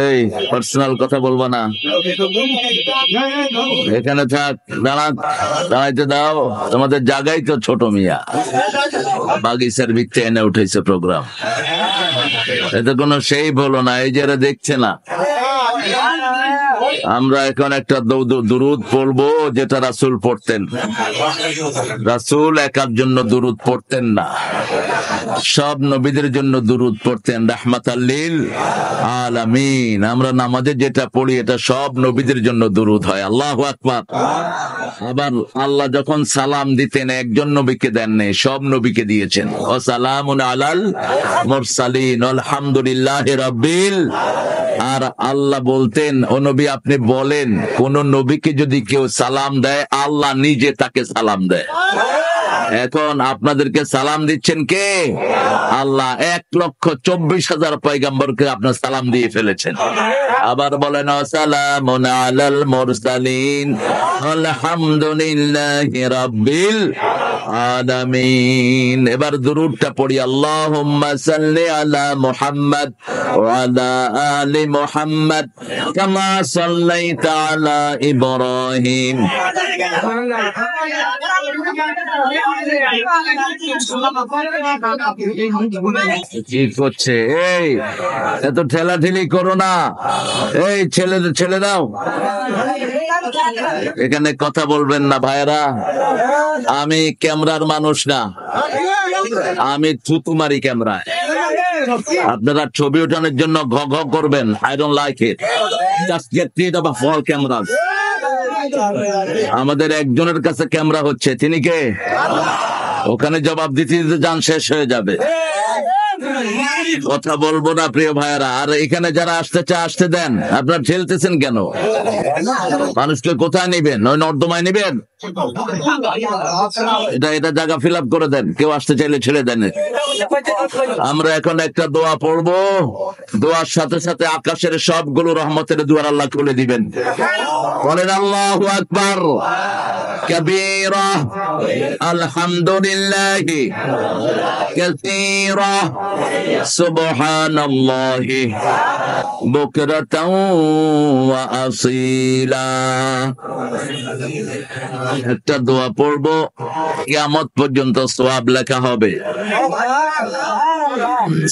এই পার্সোনাল কথা বলবো না, এখানে থাক, দাঁড়াইতে দাও, তোমাদের জায়গায় তো ছোট মিয়া, বাগিচার ভিত্তি এনে উঠেছে প্রোগ্রাম, এটা কোনো সেই বলো না, এই যারা দেখছে না। আমরা এখন একটা দুরুদ পড়বো যেটা রাসূল পড়তেন। রাসূল একার জন্য দুরুদ পড়তেন না, সব নবীদের জন্য দুরুদ পড়তেন, রাহমাতাল লিল আলামিন। আমরা নামাজে যেটা পড়ি এটা সব নবীদের জন্য দুরুদ হয়। আল্লাহু আকবার। আবার আল্লাহ যখন সালাম দিতেন একজন নবীকে দেননি, সব নবীকে দিয়েছেন। ও সালামুন আলাল মুরসালিন আলহামদুলিল্লাহি রাব্বিল। আর আল্লাহ বলতেন, ও নবী আপনি বলেন, কোন নবীকে যদি কেউ সালাম দেয় আল্লাহ নিজে তাকে সালাম দেয়। এখন আপনাদেরকে সালাম দিচ্ছেন কে? আল্লাহ 1,24,000 পয়গম্বরকে আপনার সালাম দিয়ে ফেলেছেন। আবার বলেন সালামুন আলাল মুরসালিন আলহামদুলিল্লাহি রাব্বিল আলামিন। এবার দুরূদটা পড়ি, আল্লাহুম্মা সাল্লি আলা মুহাম্মাদ ওয়া আলা আলি মুহাম্মাদ কামা সাল্লাইতা আলা ইব্রাহিম। কি করছে? এই এত ঠেলাঠেলি করো না, এই ছেলে দাও, এখানে কথা বলবেন না ভাইরা। আমি ক্যামেরার মানুষ না, আমি থুতুমারি ক্যামেরায়। আপনারা ছবি ওঠানোর জন্য ঘ ঘ করবেন, I don't like it. Just get rid of all cameras. আমাদের একজনের কাছে ক্যামেরা হচ্ছে, তিনি কে? ওখানে জবাব দিতে দিতে যান শেষ হয়ে যাবে। কথা বলবো না প্রিয় ভাইয়েরা। আর এখানে যারা আসতে চায় আসতে দেন, আপনারা ঠেলতেছেন কেন? মানুষকে কোথায় নিবেন? ওই নর্দমায় নিবেন? এটা জায়গা ফিল আপ করে দেন, কেউ আসতে চাইলে ছেড়ে দেন। আমরা এখন একটা দোয়া পড়বো, দোয়ার সাথে সাথে আকাশের সবগুলো রহমতের দুয়ার আল্লাহ খুলে দিবেন। বলেন আল্লাহু আকবার কাবীরা আলহামদুলিল্লাহি কাসীরা সুবহানাল্লাহি বুকরাতাও ওয়া আসীলা। একটা দোয়া পড়বো, কিয়ামত পর্যন্ত সওয়াব লেখা হবে।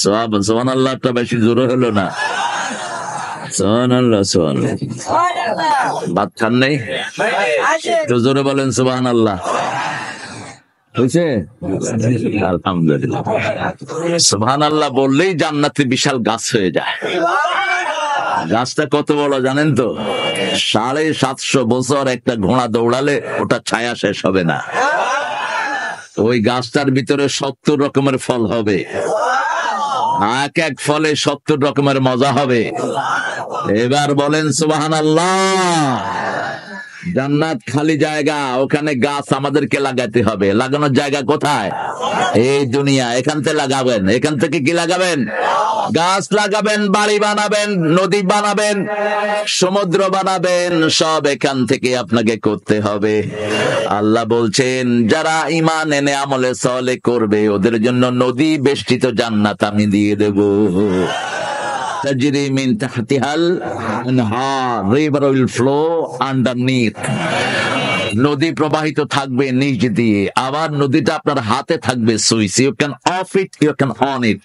সওয়াব, সুবহানাল্লাহটা বেশি জোরে হলো না। সুবহানাল্লাহ, সুবহানাল্লাহ। ভাত খান নাই? তো জোরে বলেন সুবহানাল্লাহ। হয়েছে? আলহামদুলিল্লাহ। সুবহানাল্লাহ বললেই জান্নাতে বিশাল গাছ হয়ে যায়। গাছটা কত বড় জানেন তো? 750 বছর একটা ঘোড়া দৌড়ালে ওটা ছায়া শেষ হবে না। ওই গাছটার ভিতরে 70 রকমের ফল হবে, এক এক ফলে 70 রকমের মজা হবে। এবার বলেন সুবহানাল্লাহ। জান্নাত খালি জায়গা, ওখানে গাছ আমাদেরকে লাগাতে হবে। লাগানোর জায়গা কোথায়? এই দুনিয়া। এখান থেকে লাগাবেন। এখান থেকে কি লাগাবেন? গাছ লাগাবেন, বাড়ি বানাবেন, নদী বানাবেন, সমুদ্র বানাবেন, সব এখান থেকে আপনাকে করতে হবে। আল্লাহ বলছেন যারা ঈমান এনে আমলে সালেহ করবে ওদের জন্য নদী বেষ্টিত জান্নাত আমি দিয়ে দেব। তাজরি মিন তাহতিহাল আনহার, রিভার উইল ফ্লো আন্ডারনিথ। নদী প্রবাহিত থাকবে নিচ দিয়ে, আবার নদীটা আপনার হাতে থাকবে switch. You can off it, you can on it.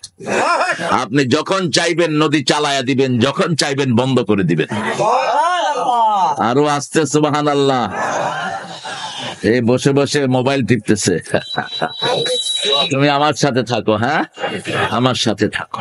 আপনি যখন চাইবেন নদী চালায়া দিবেন, যখন চাইবেন বন্ধ করে দিবেন। আরো আসতে সুবহানাল্লাহ। এই বসে বসে মোবাইল টিপতেছে। তুমি আমার সাথে থাকো, হ্যাঁ আমার সাথে থাকো।